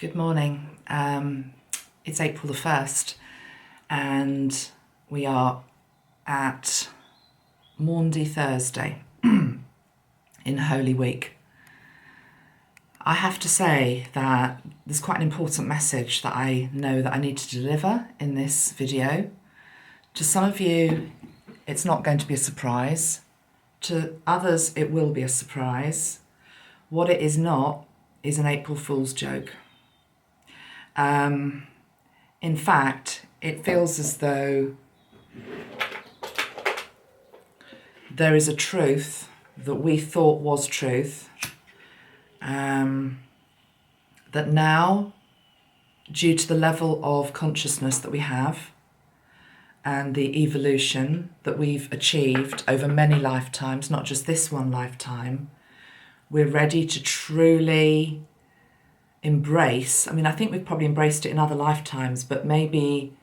Good morning. It's April the 1st and we are at Maundy Thursday in Holy Week. I have to say that there's quite an important message that I know that I need to deliver in this video. To some of you, it's not going to be a surprise. To others, it will be a surprise. What it is not is an April Fool's joke. In fact, it feels as though there is a truth that we thought was truth, that now, due to the level of consciousness that we have and the evolution that we've achieved over many lifetimes, not just this one lifetime, we're ready to truly embrace. I think we've probably embraced it in other lifetimes, but maybe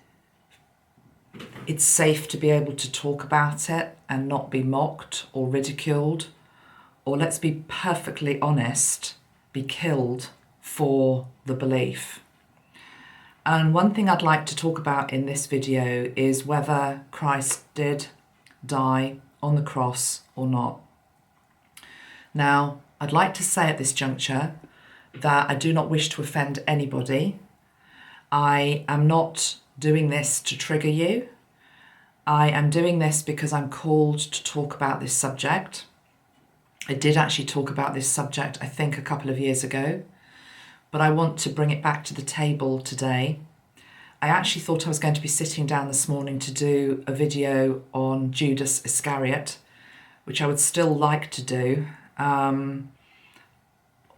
it's safe to be able to talk about it and not be mocked or ridiculed, or let's be perfectly honest, be killed for the belief. And one thing I'd like to talk about in this video is whether Christ did die on the cross or not. Now, I'd like to say at this juncture that I do not wish to offend anybody. I am not doing this to trigger you. I am doing this because I'm called to talk about this subject. I did actually talk about this subject, I think, a couple of years ago, but I want to bring it back to the table today. I actually thought I was going to be sitting down this morning to do a video on Judas Iscariot, which I would still like to do.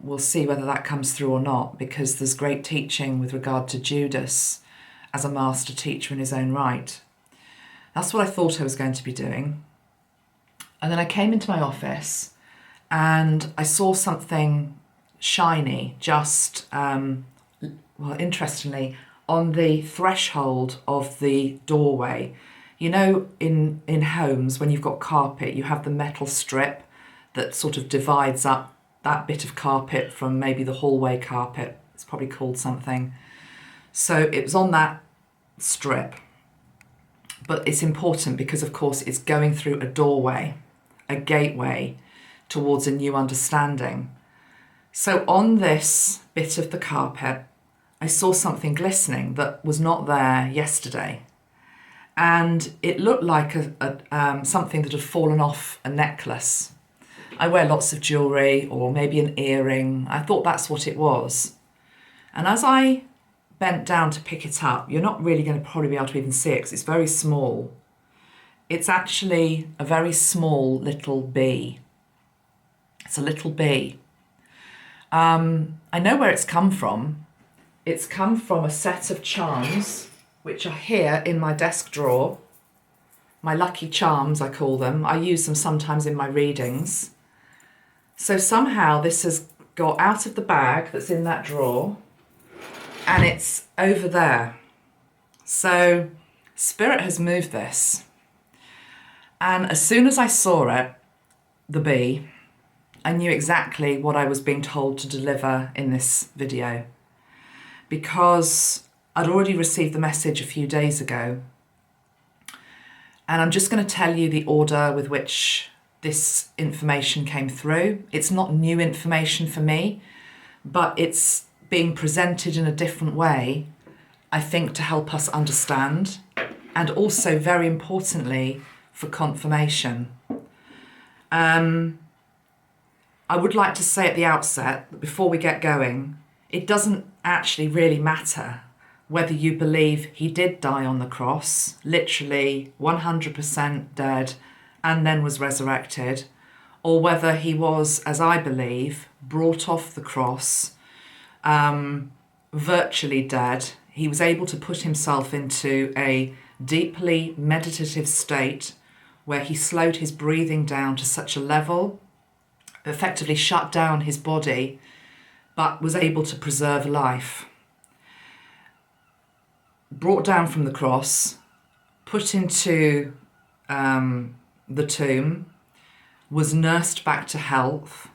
We'll see whether that comes through or not, because there's great teaching with regard to Judas as a master teacher in his own right. That's what I thought I was going to be doing. And then I came into my office and I saw something shiny just, interestingly, on the threshold of the doorway. You know, in homes, when you've got carpet, you have the metal strip that sort of divides up that bit of carpet from maybe the hallway carpet. It's probably called something. So it was on that strip. But it's important because, of course, it's going through a doorway, a gateway towards a new understanding. So on this bit of the carpet, I saw something glistening that was not there yesterday. And it looked like something that had fallen off a necklace. I wear lots of jewellery, or maybe an earring. I thought that's what it was. And as I bent down to pick it up, you're not really going to probably be able to even see it because it's very small. It's actually a very small little bee. It's a little bee. I know where it's come from. It's come from a set of charms, which are here in my desk drawer. My lucky charms, I call them. I use them sometimes in my readings. So somehow this has got out of the bag that's in that drawer and it's over there. So Spirit has moved this. And as soon as I saw it, the bee, I knew exactly what I was being told to deliver in this video, because I'd already received the message a few days ago. And I'm just going to tell you the order with which this information came through. It's not new information for me, but it's being presented in a different way, I think, to help us understand, and also, very importantly, for confirmation. I would like to say at the outset, that before we get going, it doesn't actually really matter whether you believe he did die on the cross, literally 100% dead, and then was resurrected, or whether he was, as I believe, brought off the cross, virtually dead. He was able to put himself into a deeply meditative state where he slowed his breathing down to such a level, effectively shut down his body, but was able to preserve life. Brought down from the cross, put into the tomb, was nursed back to health,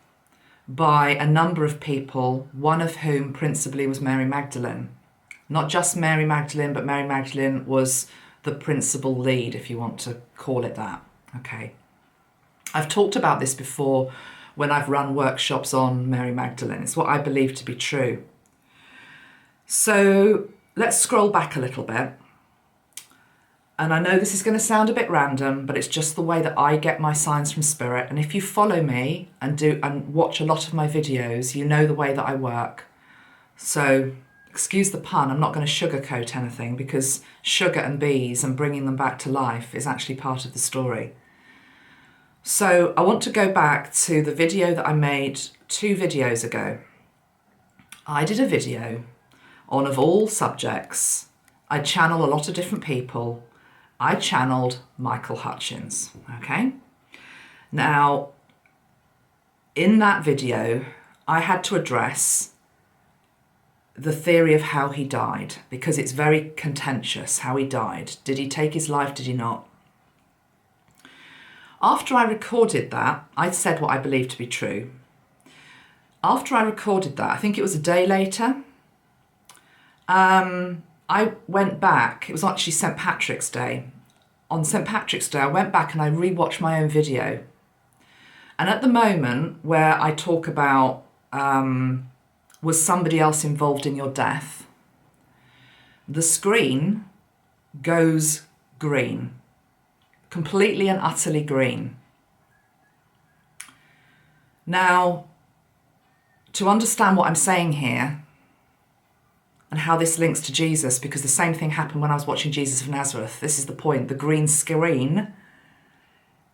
by a number of people, one of whom principally was Mary Magdalene. Not just Mary Magdalene, but Mary Magdalene was the principal lead, if you want to call it that. Okay. I've talked about this before when I've run workshops on Mary Magdalene. It's what I believe to be true. So let's scroll back a little bit. And I know this is going to sound a bit random, but it's just the way that I get my signs from Spirit. And if you follow me and watch a lot of my videos, you know the way that I work. So excuse the pun, I'm not going to sugarcoat anything, because sugar and bees and bringing them back to life is actually part of the story. So I want to go back to the video that I made 2 videos ago. I did a video on, of all subjects, I channel a lot of different people. I channeled Michael Hutchins, okay? Now, in that video, I had to address the theory of how he died, because it's very contentious how he died. Did he take his life? Did he not? After I recorded that, I said what I believed to be true. After I recorded that, I think it was a day later, I went back. It was actually St. Patrick's Day. On St. Patrick's Day, I went back and I rewatched my own video. And at the moment where I talk about, was somebody else involved in your death, the screen goes green, completely and utterly green. Now, to understand what I'm saying here, and how this links to Jesus, because the same thing happened when I was watching Jesus of Nazareth. This is the point. The green screen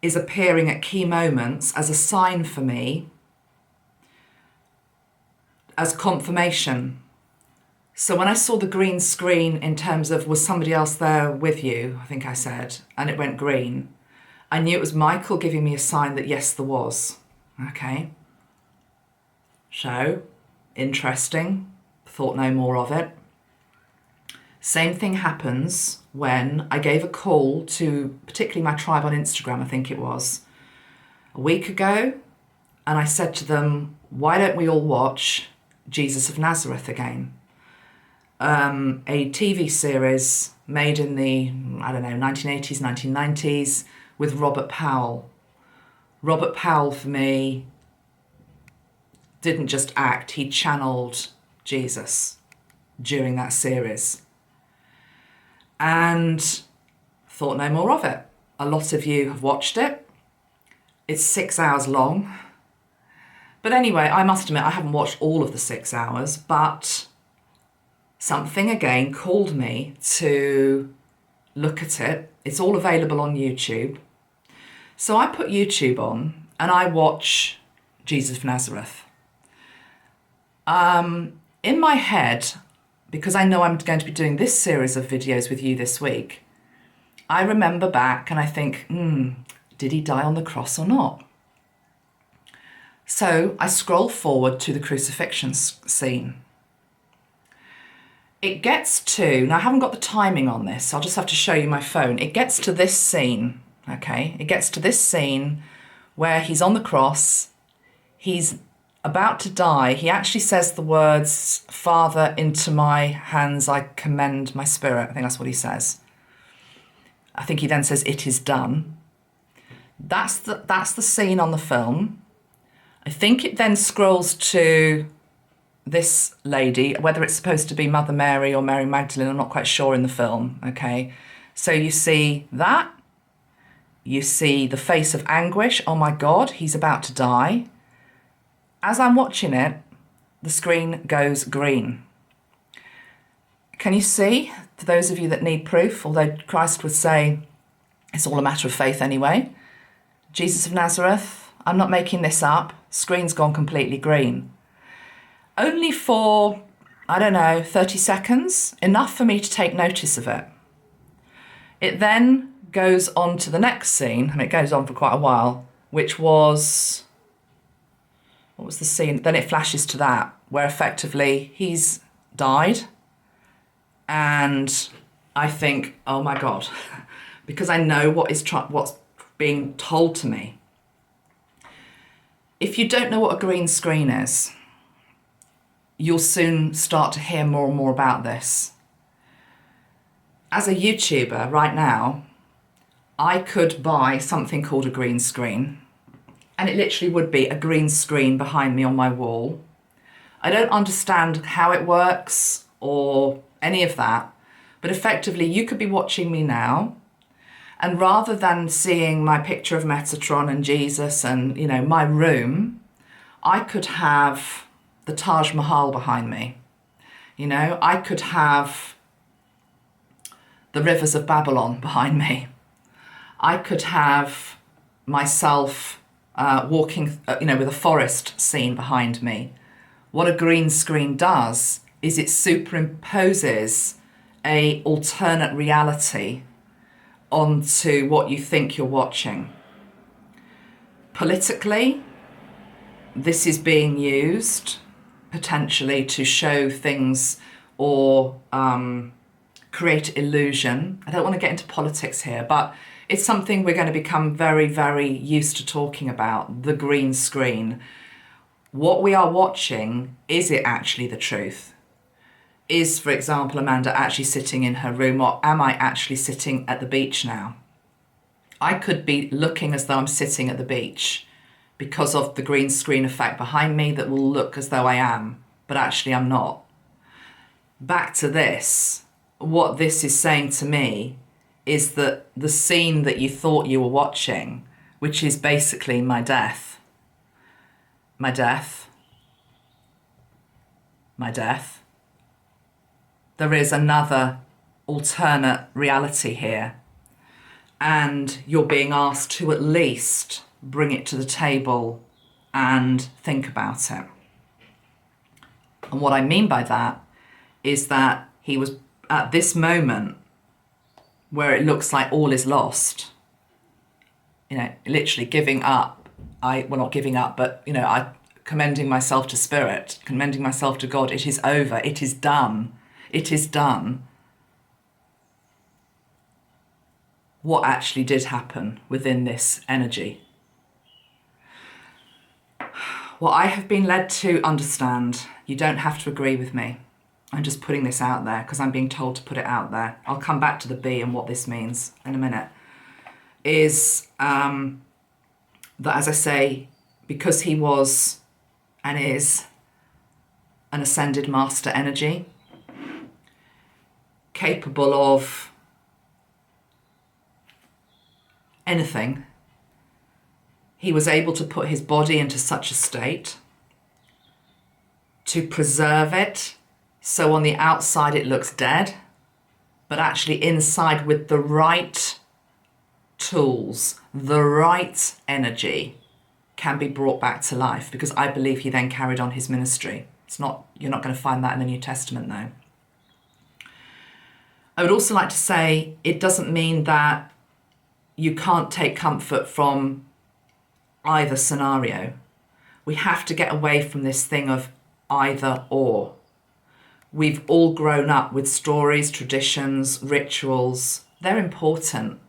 is appearing at key moments as a sign for me, as confirmation. So when I saw the green screen in terms of, was somebody else there with you, I think I said, and it went green, I knew it was Michael giving me a sign that yes, there was. Okay. So, interesting. Thought no more of it. Same thing happens when I gave a call to particularly my tribe on Instagram, I think it was, a week ago, and I said to them, why don't we all watch Jesus of Nazareth again? A TV series made in the, 1980s, 1990s with Robert Powell. Robert Powell, for me, didn't just act, he channeled Jesus during that series. And thought no more of it. A lot of you have watched it. It's 6 hours long. But anyway, I must admit I haven't watched all of the 6 hours, but something again called me to look at it. It's all available on YouTube. So I put YouTube on and I watch Jesus of Nazareth. In my head, because I know I'm going to be doing this series of videos with you this week, I remember back and I think, did he die on the cross or not? So I scroll forward to the crucifixion scene. It gets to, now I haven't got the timing on this, so I'll just have to show you my phone. It gets to this scene, okay? It gets to this scene where he's on the cross, he's about to die. He actually says the words, Father, into my hands I commend my spirit. I think that's what he says. I think he then says, it is done. That's the scene on the film. I think it then scrolls to this lady, whether it's supposed to be Mother Mary or Mary Magdalene, I'm not quite sure in the film, okay? So you see that. You see the face of anguish. Oh my God, he's about to die. As I'm watching it, the screen goes green. Can you see? For those of you that need proof, although Christ would say it's all a matter of faith anyway. Jesus of Nazareth, I'm not making this up. Screen's gone completely green. Only for, 30 seconds, enough for me to take notice of it. It then goes on to the next scene, and it goes on for quite a while, which was, what was the scene? Then it flashes to that, where effectively he's died. And I think, oh my God, because I know what's being told to me. If you don't know what a green screen is, you'll soon start to hear more and more about this. As a YouTuber right now, I could buy something called a green screen, and it literally would be a green screen behind me on my wall. I don't understand how it works or any of that, but effectively you could be watching me now, and rather than seeing my picture of Metatron and Jesus and, you know, my room, I could have the Taj Mahal behind me. You know, I could have the rivers of Babylon behind me. I could have myself walking, with a forest scene behind me. What a green screen does is it superimposes a alternate reality onto what you think you're watching. Politically, this is being used potentially to show things or create illusion. I don't want to get into politics here, but it's something we're going to become very, very used to talking about, the green screen. What we are watching, is it actually the truth? Is, for example, Amanda actually sitting in her room, or am I actually sitting at the beach now? I could be looking as though I'm sitting at the beach because of the green screen effect behind me that will look as though I am, but actually I'm not. Back to this, what this is saying to me is that the scene that you thought you were watching, which is basically my death, there is another alternate reality here, and you're being asked to at least bring it to the table and think about it. And what I mean by that is that he was at this moment where it looks like all is lost, literally giving up. Not giving up, but, I commending myself to Spirit, commending myself to God. It is over. It is done. It is done. What actually did happen within this energy? What I have been led to understand, you don't have to agree with me. I'm just putting this out there because I'm being told to put it out there. I'll come back to the bee and what this means in a minute. Is that, as I say, because he was and is an ascended master energy, capable of anything, he was able to put his body into such a state to preserve it, so on the outside it looks dead, but actually inside, with the right tools, the right energy, can be brought back to life, because I believe he then carried on his ministry. You're not going to find that in the New Testament though. I would also like to say it doesn't mean that you can't take comfort from either scenario. We have to get away from this thing of either or. We've all grown up with stories, traditions, rituals. They're important.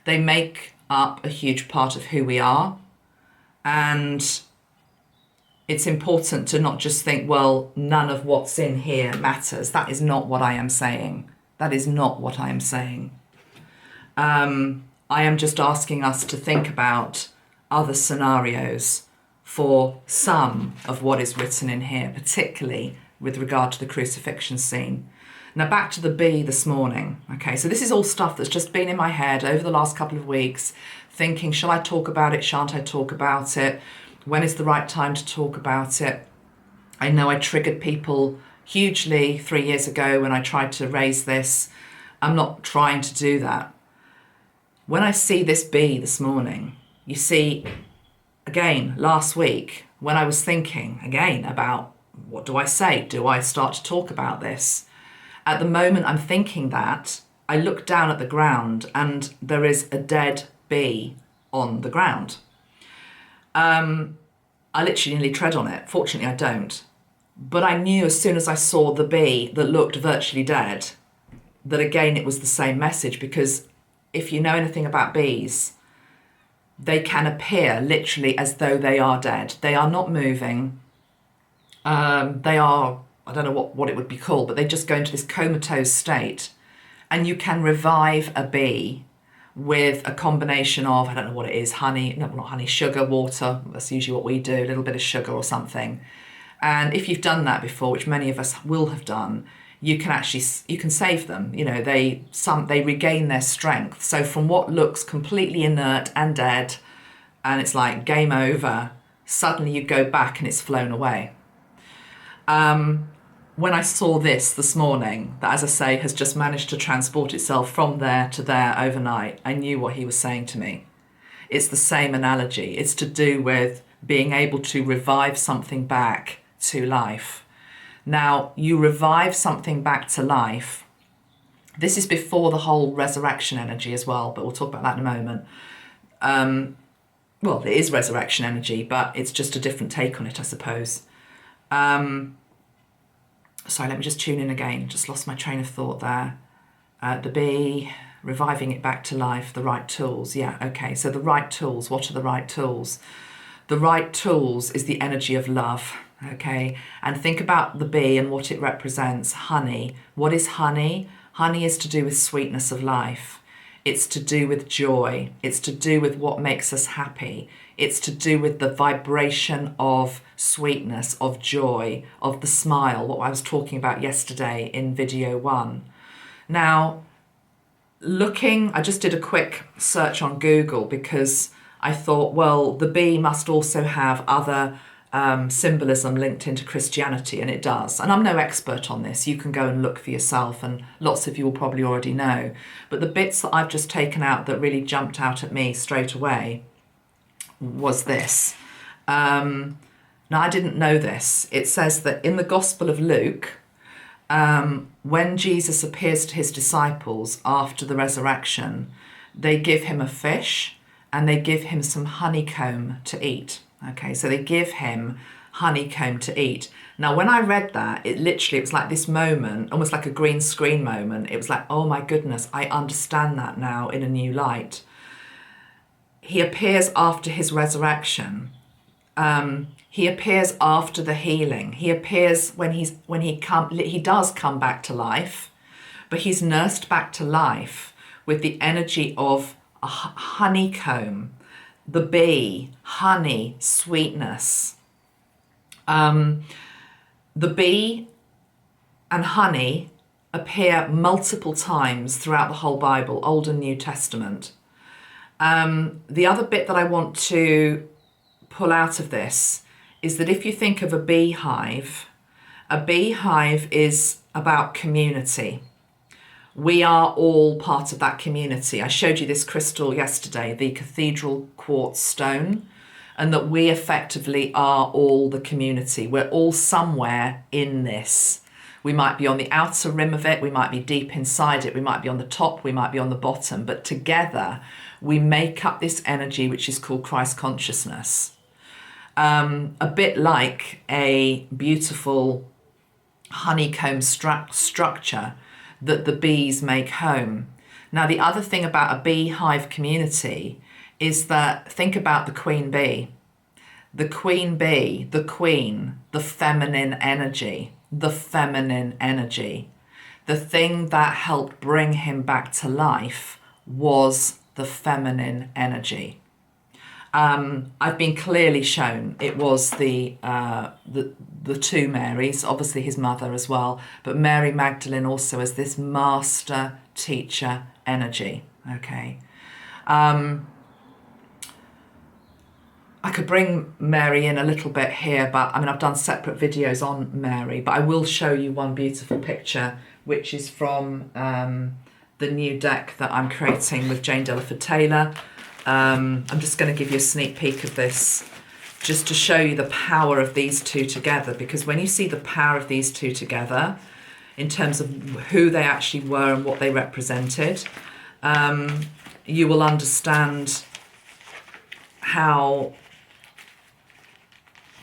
They make up a huge part of who we are. And it's important to not just think, well, none of what's in here matters. That is not what I am saying. That is not what I am saying. I am just asking us to think about other scenarios for some of what is written in here, particularly with regard to the crucifixion scene. Now back to the bee this morning. Okay, so this is all stuff that's just been in my head over the last couple of weeks, thinking, shall I talk about it? Shan't I talk about it? When is the right time to talk about it? I know I triggered people hugely 3 years ago when I tried to raise this. I'm not trying to do that. When I see this bee this morning, you see, again, last week, when I was thinking, again, about what do I say? Do I start to talk about this? At the moment I'm thinking that, I look down at the ground and there is a dead bee on the ground. I literally nearly tread on it. Fortunately, I don't. But I knew as soon as I saw the bee that looked virtually dead, that again, it was the same message, because if you know anything about bees, they can appear literally as though they are dead. They are not moving. They are, I don't know what it would be called, but they just go into this comatose state. And you can revive a bee with a combination of, I don't know what it is, honey, no, not honey, sugar, water. That's usually what we do, a little bit of sugar or something. And if you've done that before, which many of us will have done, you can save them. You know, they regain their strength. So from what looks completely inert and dead, and it's like game over, suddenly you go back and it's flown away. When I saw this morning, that, as I say, has just managed to transport itself from there to there overnight, I knew what he was saying to me. It's the same analogy. It's to do with being able to revive something back to life. Now, you revive something back to life. This is before the whole resurrection energy as well, but we'll talk about that in a moment. Well, it is resurrection energy, but it's just a different take on it, I suppose. Sorry, let me just tune in again. Just lost my train of thought there. The bee, reviving it back to life, the right tools. Yeah, okay. So the right tools, what are the right tools? The right tools is the energy of love, okay? And think about the bee and what it represents. Honey. What is honey? Honey is to do with sweetness of life. It's to do with joy. It's to do with what makes us happy. It's to do with the vibration of sweetness, of joy, of the smile, what I was talking about yesterday in video 1. Now, I just did a quick search on Google because I thought, well, the bee must also have other symbolism linked into Christianity, and it does. And I'm no expert on this. You can go and look for yourself, and lots of you will probably already know. But the bits that I've just taken out that really jumped out at me straight away was this. Now, I didn't know this. It says that in the Gospel of Luke, when Jesus appears to his disciples after the resurrection, they give him a fish and they give him some honeycomb to eat. Okay, so they give him honeycomb to eat. Now, when I read that, it was like this moment, almost like a green screen moment. It was like, oh my goodness, I understand that now in a new light. He appears after his resurrection. He appears after the healing. He appears when he does come back to life, but he's nursed back to life with the energy of a honeycomb, the bee, honey, sweetness. The bee and honey appear multiple times throughout the whole Bible, Old and New Testament. The other bit that I want to pull out of this is that if you think of a beehive is about community. We are all part of that community. I showed you this crystal yesterday, the cathedral quartz stone, and that we effectively are all the community. We're all somewhere in this. We might be on the outer rim of it, we might be deep inside it, we might be on the top, we might be on the bottom, but together we make up this energy which is called Christ consciousness. A bit like a beautiful honeycomb structure that the bees make home. Now, the other thing about a beehive community is that, think about the queen bee. The queen bee, the queen, the feminine energy, the thing that helped bring him back to life was the feminine energy. I've been clearly shown it was the two Marys, obviously his mother as well, but Mary Magdalene also as this master teacher energy. Okay. I could bring Mary in a little bit here, but I've done separate videos on Mary, but I will show you one beautiful picture, which is from the new deck that I'm creating with Jane Delaford Taylor. I'm just going to give you a sneak peek of this just to show you the power of these two together, because when you see the power of these two together in terms of who they actually were and what they represented, you will understand how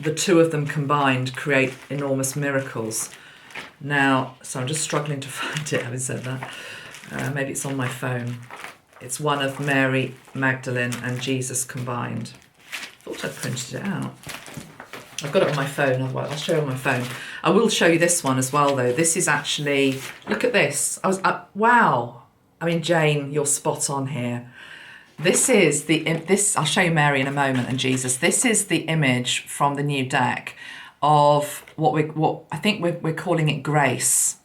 the two of them combined create enormous miracles. Now, so I'm just struggling to find it, having said that. Maybe it's on my phone. It's one of Mary, Magdalene and Jesus combined. I thought I printed it out. I've got it on my phone, otherwise I'll show you on my phone. I will show you this one as well, though. This is actually, look at this. Wow. I mean, Jane, you're spot on here. This is I'll show you Mary in a moment and Jesus. This is the image from the new deck of what I think we're calling it grace.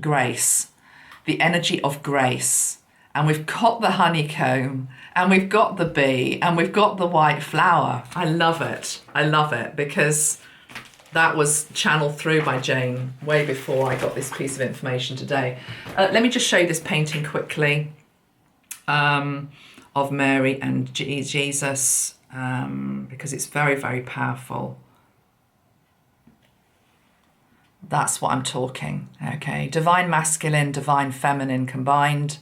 Grace. The energy of grace. And we've got the honeycomb, and we've got the bee, and we've got the white flower. I love it. I love it because that was channeled through by Jane way before I got this piece of information today. Let me just show you this painting quickly of Mary and Jesus because it's very, very powerful. That's what I'm talking, okay? Divine masculine, divine feminine combined.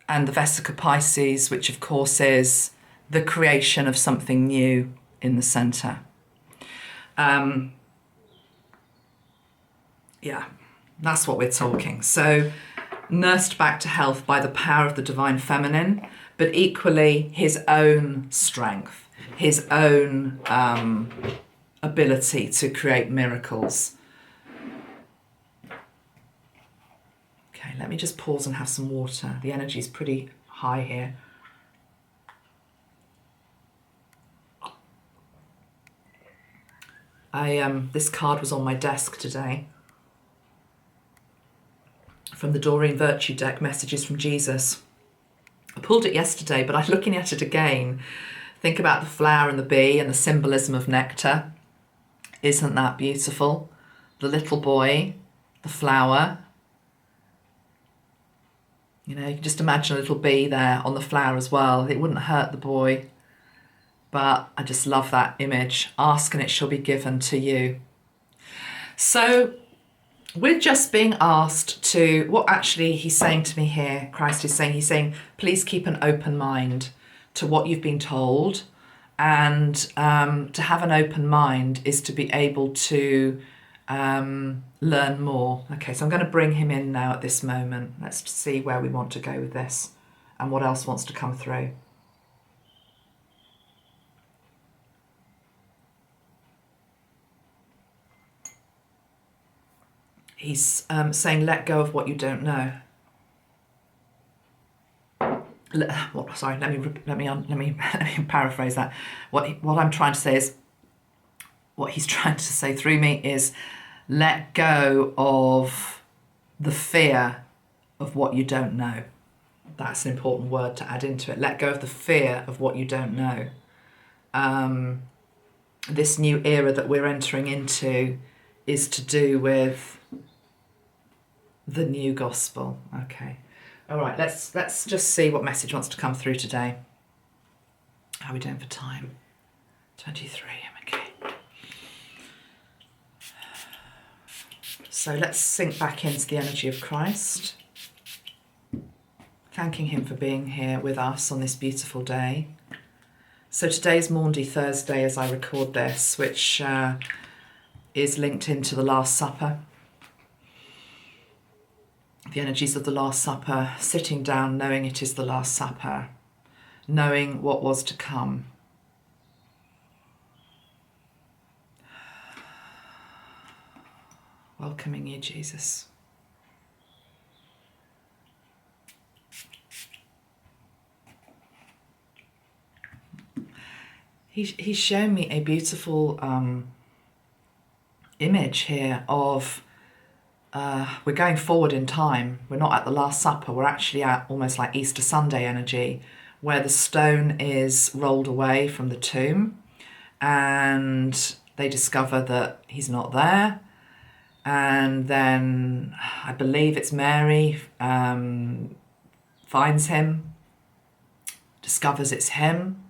And the Vesica Pisces, which of course is the creation of something new in the centre. Yeah, that's what we're talking. So nursed back to health by the power of the divine feminine, but equally his own strength, his own ability to create miracles. Okay, let me just pause and have some water. The energy is pretty high here. This card was on my desk today from the Doreen Virtue deck, Messages from Jesus. I pulled it yesterday, but I'm looking at it again. Think about the flower and the bee and the symbolism of nectar. Isn't that beautiful? The little boy, the flower. You know, you can just imagine a little bee there on the flower as well. It wouldn't hurt the boy. But I just love that image. Ask and it shall be given to you. So we're just being asked to, what actually he's saying to me here, Christ is saying, he's saying, please keep an open mind to what you've been told. And to have an open mind is to be able to learn more. Okay, so I'm going to bring him in now at this moment. Let's see where we want to go with this and what else wants to come through. He's saying, let go of what you don't know. Sorry, let me paraphrase that. What I'm trying to say is, what he's trying to say through me is, let go of the fear of what you don't know. That's an important word to add into it. Let go of the fear of what you don't know. This new era that we're entering into is to do with the new gospel. Okay. All right, let's just see what message wants to come through today. How are we doing for time? 23, okay. So let's sink back into the energy of Christ, thanking him for being here with us on this beautiful day. So today's Maundy Thursday as I record this, which is linked into the Last Supper. The energies of the Last Supper, sitting down, knowing it is the Last Supper, knowing what was to come. Welcoming you, Jesus. He's shown me a beautiful image here of we're going forward in time. We're not at the Last Supper. We're actually at almost like Easter Sunday energy, where the stone is rolled away from the tomb and they discover that he's not there. And then I believe it's Mary finds him, discovers it's him.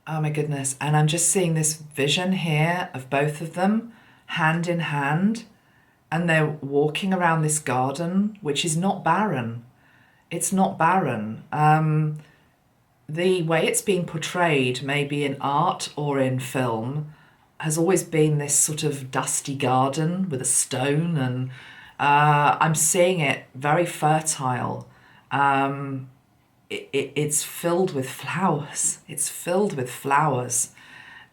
Oh my goodness. And I'm just seeing this vision here of both of them hand in hand, and they're walking around this garden, which is not barren. It's not barren. The way it's being portrayed, maybe in art or in film, has always been this sort of dusty garden with a stone I'm seeing it very fertile. It's filled with flowers. It's filled with flowers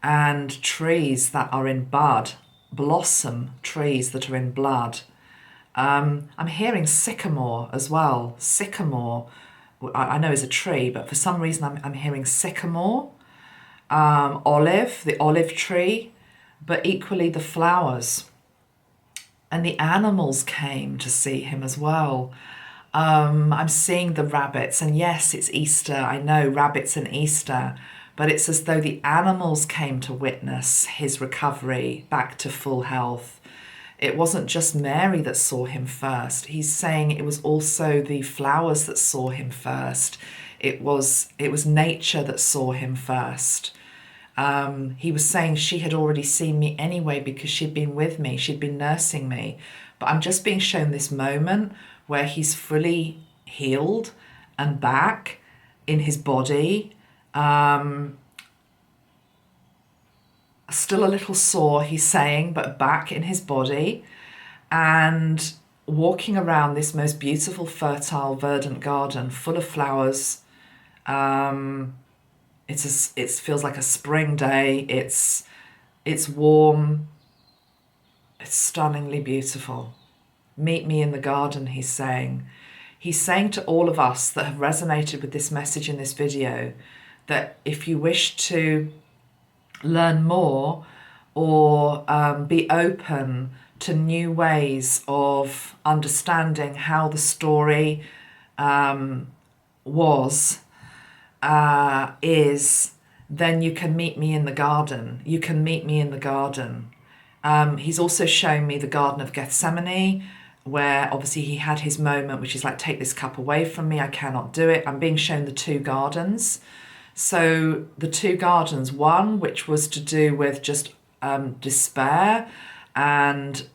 and trees that are in bud, blossom trees that are in blood. I'm hearing sycamore as well. Sycamore, I know is a tree, but for some reason I'm hearing sycamore, olive, the olive tree, but equally the flowers. And the animals came to see him as well. I'm seeing the rabbits, and yes, it's Easter. I know, rabbits and Easter, but it's as though the animals came to witness his recovery back to full health. It wasn't just Mary that saw him first. He's saying it was also the flowers that saw him first. It was nature that saw him first. He was saying she had already seen me anyway because she'd been with me, she'd been nursing me. But I'm just being shown this moment where he's fully healed and back in his body. Still a little sore, he's saying, but back in his body and walking around this most beautiful, fertile, verdant garden full of flowers. It feels like a spring day. It's warm. It's stunningly beautiful. Meet me in the garden, he's saying. He's saying to all of us that have resonated with this message in this video that if you wish to learn more or be open to new ways of understanding how the story is, then you can meet me in the garden. You can meet me in the garden. He's also shown me the Garden of Gethsemane, where obviously he had his moment, which is like, take this cup away from me, I cannot do it. I'm being shown the two gardens. So the two gardens, one which was to do with just despair and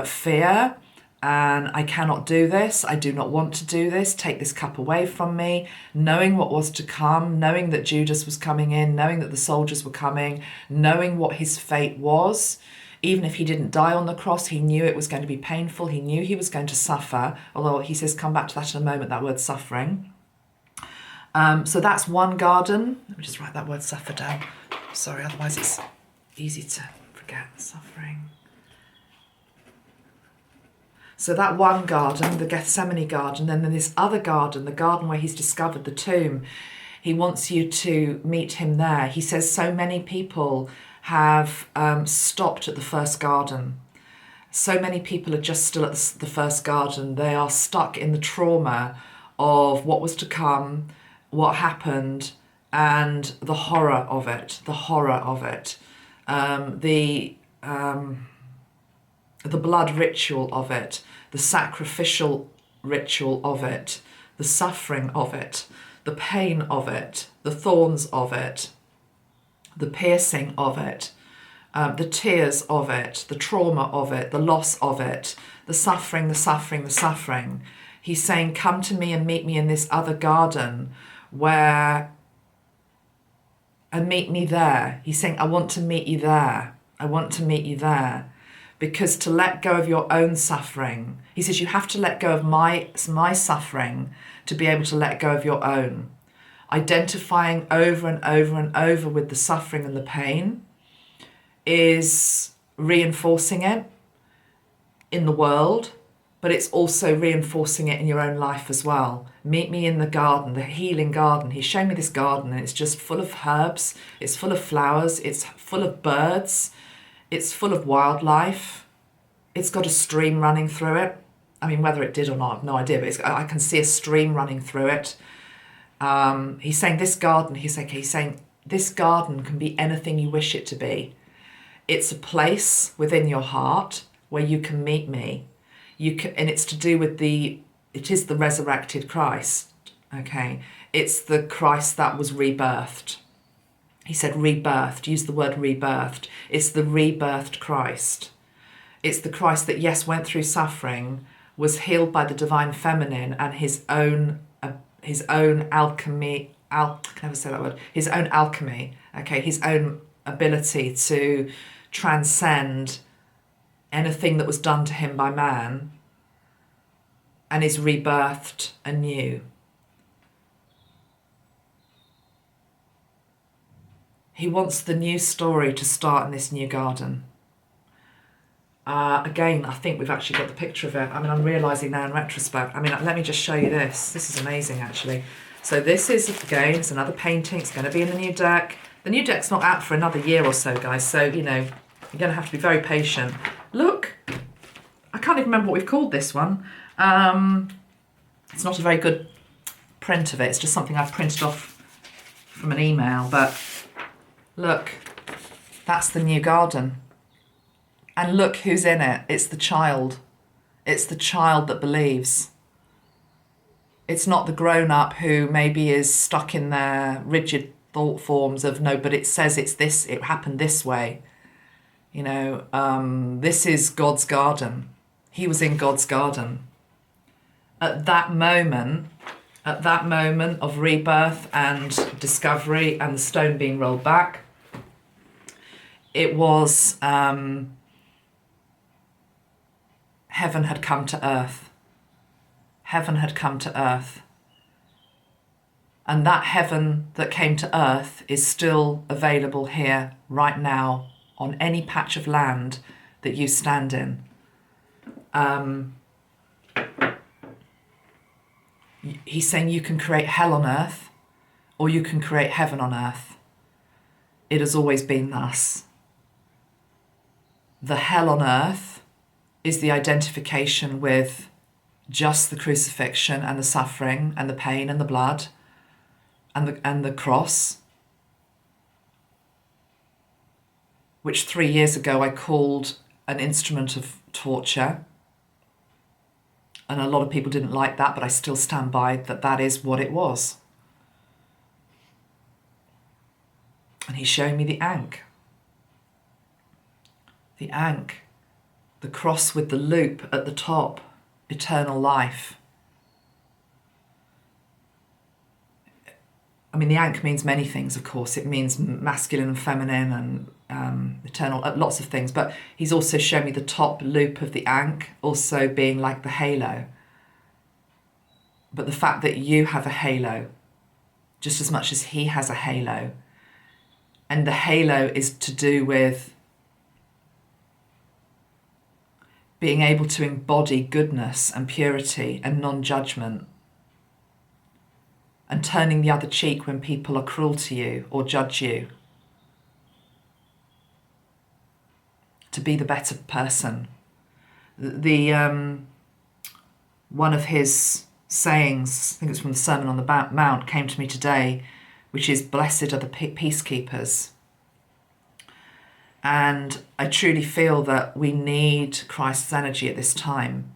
fear, and I cannot do this, I do not want to do this, take this cup away from me, knowing what was to come, knowing that Judas was coming in, knowing that the soldiers were coming, knowing what his fate was. Even if he didn't die on the cross, he knew it was going to be painful, he knew he was going to suffer, although he says, come back to that in a moment, that word suffering. So that's one garden. Let me just write that word suffer down. Sorry, otherwise it's easy to forget. Suffering. So that one garden, the Gethsemane garden, and then this other garden, the garden where he's discovered the tomb. He wants you to meet him there. He says so many people have stopped at the first garden. So many people are just still at the first garden. They are stuck in the trauma of what was to come, what happened, and the horror of it, the blood ritual of it, the sacrificial ritual of it, the suffering of it, the pain of it, the thorns of it, the piercing of it, the tears of it, the trauma of it, the loss of it, the suffering. He's saying, come to me and meet me in this other garden and meet me there. He's saying, I want to meet you there. Because to let go of your own suffering, he says, you have to let go of my suffering to be able to let go of your own. Identifying over and over and over with the suffering and the pain is reinforcing it in the world, but it's also reinforcing it in your own life as well. Meet me in the garden, the healing garden. He's showing me this garden and it's just full of herbs, it's full of flowers, it's full of birds, it's full of wildlife. It's got a stream running through it. I mean, whether it did or not, I have no idea, but I can see a stream running through it. He's saying this garden, he's saying this garden can be anything you wish it to be. It's a place within your heart where you can meet me. And it's to do with it is the resurrected Christ, okay? It's the Christ that was rebirthed. He said rebirthed, use the word rebirthed. It's the rebirthed Christ. It's the Christ that, yes, went through suffering, was healed by the divine feminine and his own alchemy, I can never say that word, his own alchemy, okay, his own ability to transcend anything that was done to him by man and is rebirthed anew. He wants the new story to start in this new garden. Again, I think we've actually got the picture of it. I mean, I'm realising now in retrospect. I mean, let me just show you this. This is amazing, actually. So this is, again, it's another painting. It's going to be in the new deck. The new deck's not out for another year or so, guys. So, you know, you're going to have to be very patient. Look, I can't even remember what we've called this one. It's not a very good print of it. It's just something I've printed off from an email. But look, that's the new garden. And look who's in it. It's the child. It's the child that believes. It's not the grown-up who maybe is stuck in their rigid thought forms of, no, but it says it's this, it happened this way. You know, this is God's garden. He was in God's garden. At that moment of rebirth and discovery and the stone being rolled back, it was... heaven had come to earth. Heaven had come to earth. And that heaven that came to earth is still available here, right now, on any patch of land that you stand in. He's saying you can create hell on earth, or you can create heaven on earth. It has always been thus. The hell on earth is the identification with just the crucifixion and the suffering and the pain and the blood and the cross, which 3 years ago I called an instrument of torture. And a lot of people didn't like that, but I still stand by that that is what it was. And he's showing me the Ankh. The Ankh. The cross with the loop at the top, eternal life. I mean, the Ankh means many things, of course. It means masculine and feminine and eternal, lots of things. But he's also shown me the top loop of the Ankh also being like the halo. But the fact that you have a halo, just as much as he has a halo. And the halo is to do with being able to embody goodness and purity and non-judgment, and turning the other cheek when people are cruel to you or judge you, to be the better person. The one of his sayings, I think it's from the Sermon on the Mount, came to me today, which is, blessed are the peacekeepers. And I truly feel that we need Christ's energy at this time.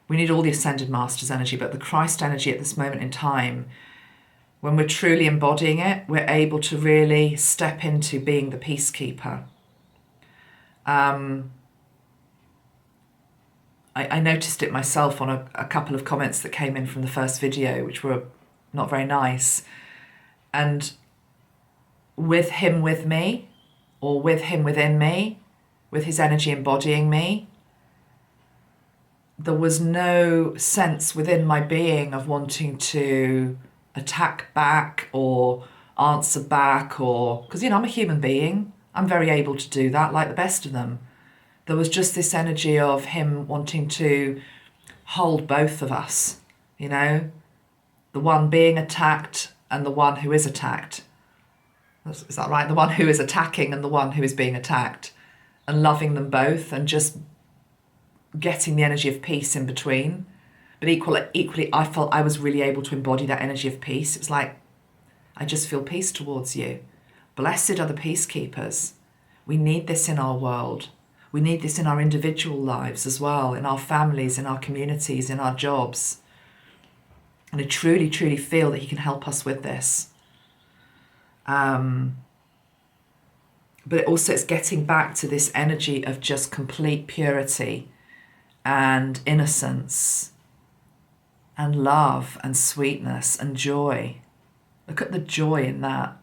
We need all the Ascended Masters' energy, but the Christ energy at this moment in time, when we're truly embodying it, we're able to really step into being the peacekeeper. I noticed it myself on a couple of comments that came in from the first video, which were not very nice. And with him with me, or with him within me, with his energy embodying me, there was no sense within my being of wanting to attack back or answer back, or, because, you know, I'm a human being. I'm very able to do that, like the best of them. There was just this energy of him wanting to hold both of us, you know, the one being attacked and the one who is attacked. Is that right? The one who is attacking and the one who is being attacked, and loving them both and just getting the energy of peace in between. But equally, I felt I was really able to embody that energy of peace. It was like, I just feel peace towards you. Blessed are the peacekeepers. We need this in our world. We need this in our individual lives as well, in our families, in our communities, in our jobs. And I truly, truly feel that he can help us with this. But also it's getting back to this energy of just complete purity and innocence and love and sweetness and joy. Look at the joy in that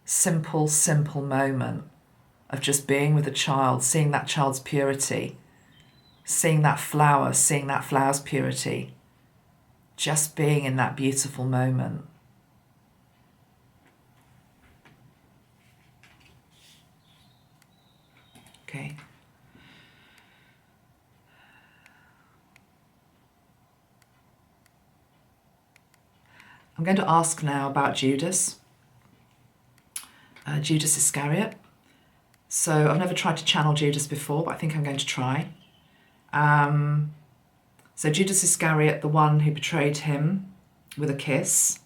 simple, simple moment of just being with a child, seeing that child's purity, seeing that flower's purity, just being in that beautiful moment. Okay. I'm going to ask now about Judas. Judas Iscariot. So I've never tried to channel Judas before, but I think I'm going to try. So Judas Iscariot, the one who betrayed him with a kiss,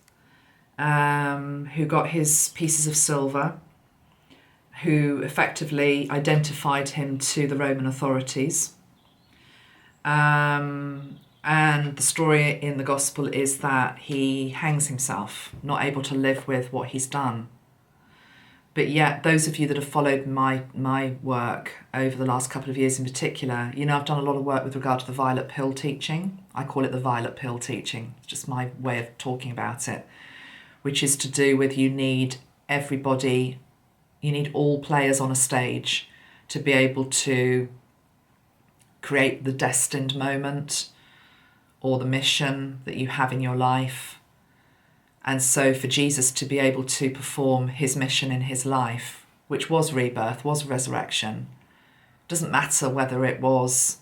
who got his pieces of silver, who effectively identified him to the Roman authorities. And the story in the gospel is that he hangs himself, not able to live with what he's done. But yet, those of you that have followed my work over the last couple of years in particular, you know, I've done a lot of work with regard to the violet pill teaching. I call it the violet pill teaching. It's just my way of talking about it, which is to do with you need everybody, you need all players on a stage to be able to create the destined moment or the mission that you have in your life. And so for Jesus to be able to perform his mission in his life, which was rebirth, was resurrection, doesn't matter whether it was,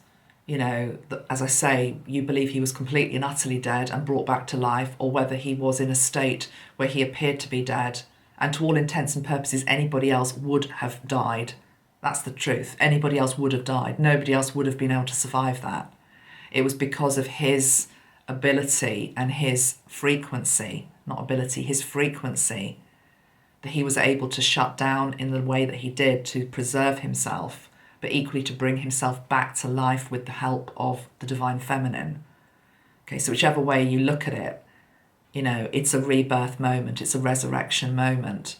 you know, as I say, you believe he was completely and utterly dead and brought back to life, or whether he was in a state where he appeared to be dead, and to all intents and purposes, anybody else would have died. That's the truth. Anybody else would have died. Nobody else would have been able to survive that. It was because of his ability and his frequency, not ability, his frequency, that he was able to shut down in the way that he did to preserve himself, but equally to bring himself back to life with the help of the divine feminine. Okay, so whichever way you look at it, you know, it's a rebirth moment, it's a resurrection moment.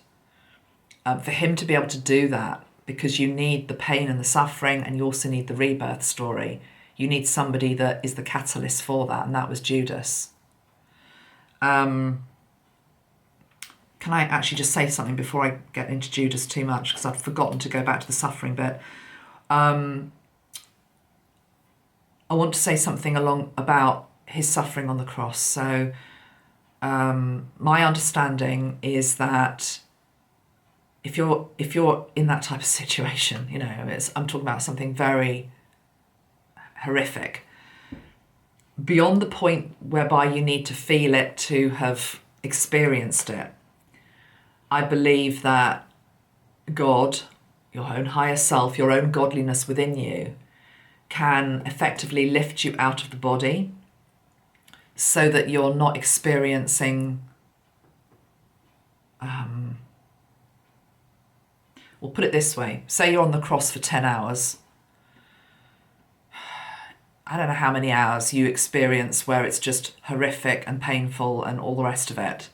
For him to be able to do that, because you need the pain and the suffering, and you also need the rebirth story, you need somebody that is the catalyst for that, and that was Judas. Can I actually just say something before I get into Judas too much, because I've forgotten to go back to the suffering bit. I want to say something about his suffering on the cross. So my understanding is that if you're in that type of situation, you know, I'm talking about something very horrific, beyond the point whereby you need to feel it to have experienced it. I believe that God, your own higher self, your own godliness within you, can effectively lift you out of the body so that you're not experiencing, we'll put it this way, say you're on the cross for 10 hours. I don't know how many hours you experience where it's just horrific and painful and all the rest of it.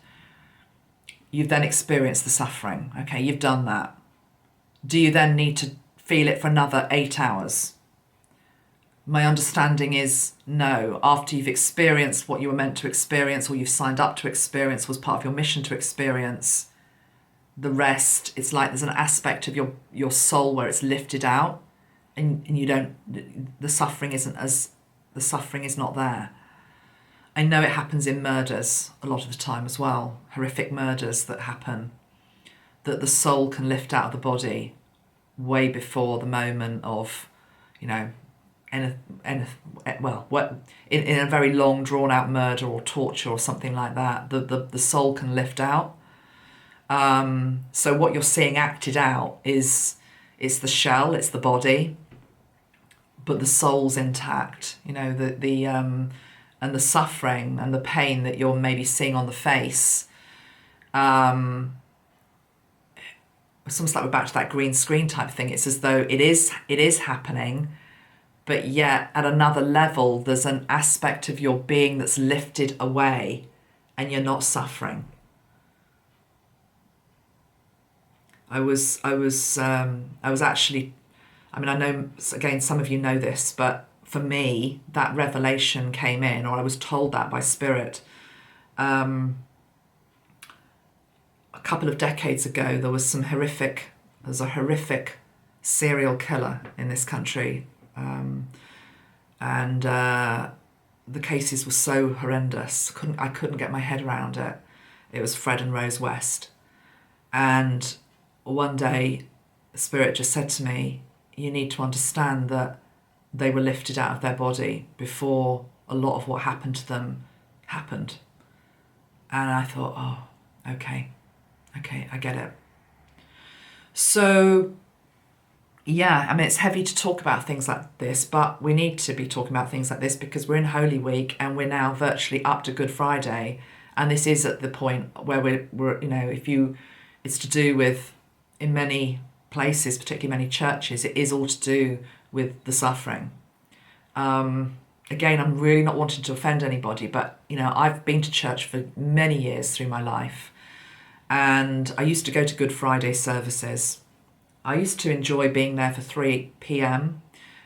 You've then experienced the suffering. Okay, you've done that. Do you then need to feel it for another 8 hours? My understanding is no. After you've experienced what you were meant to experience, or you've signed up to experience, was part of your mission to experience, the rest, it's like there's an aspect of your soul where it's lifted out, and you don't, the suffering is not there. I know it happens in murders a lot of the time as well, horrific murders that happen, that the soul can lift out of the body way before the moment of, you know, in a very long drawn out murder or torture or something like that, the soul can lift out. So what you're seeing acted out is, it's the shell, it's the body, but the soul's intact. You know, and the suffering and the pain that you're maybe seeing on the face. It's almost like we're back to that green screen type thing. It's as though it is happening, but yet at another level, there's an aspect of your being that's lifted away, and you're not suffering. I was actually, I mean, I know, again, some of you know this, but for me, that revelation came in, or I was told that by Spirit. A couple of decades ago, there was a horrific serial killer in this country. And the cases were so horrendous. I couldn't get my head around it. It was Fred and Rose West. And one day, the Spirit just said to me, you need to understand that they were lifted out of their body before a lot of what happened to them happened. And I thought, oh, okay, I get it. So, yeah, I mean, it's heavy to talk about things like this, but we need to be talking about things like this because we're in Holy Week and we're now virtually up to Good Friday. And this is at the point where we're you know, it's to do with, in many places, particularly many churches, it is all to do with the suffering. Again, I'm really not wanting to offend anybody, but, you know, I've been to church for many years through my life. And I used to go to Good Friday services. I used to enjoy being there for 3 p.m,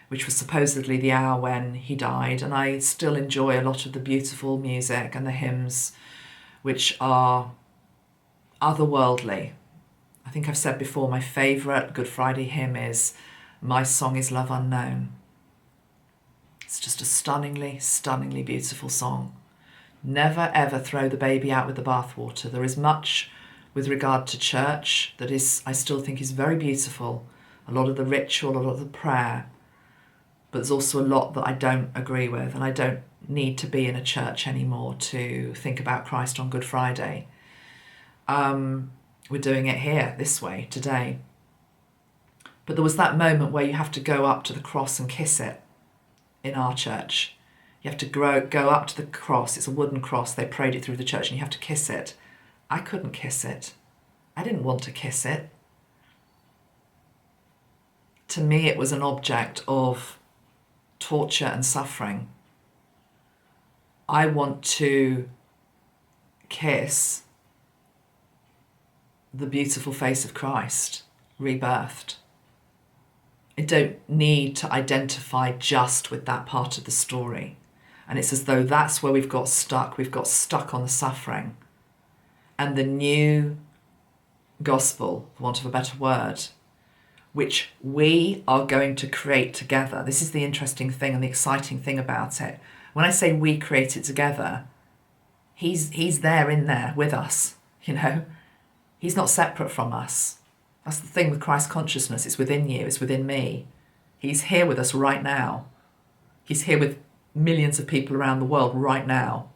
which was supposedly the hour when he died. And I still enjoy a lot of the beautiful music and the hymns, which are otherworldly. I think I've said before, my favourite Good Friday hymn is My Song is Love Unknown. It's just a stunningly, stunningly beautiful song. Never ever throw the baby out with the bathwater. There is much with regard to church that is, I still think, is very beautiful. A lot of the ritual, a lot of the prayer. But there's also a lot that I don't agree with, and I don't need to be in a church anymore to think about Christ on Good Friday. We're doing it here, this way, today. But there was that moment where you have to go up to the cross and kiss it in our church. You have to go up to the cross. It's a wooden cross. They prayed it through the church and you have to kiss it. I couldn't kiss it. I didn't want to kiss it. To me, it was an object of torture and suffering. I want to kiss the beautiful face of Christ, rebirthed. I don't need to identify just with that part of the story. And it's as though that's where we've got stuck. We've got stuck on the suffering. And the new gospel, for want of a better word, which we are going to create together. This is the interesting thing and the exciting thing about it. When I say we create it together, he's there in there with us, you know. He's not separate from us. That's the thing with Christ consciousness. It's within you. It's within me. He's here with us right now. He's here with millions of people around the world right now.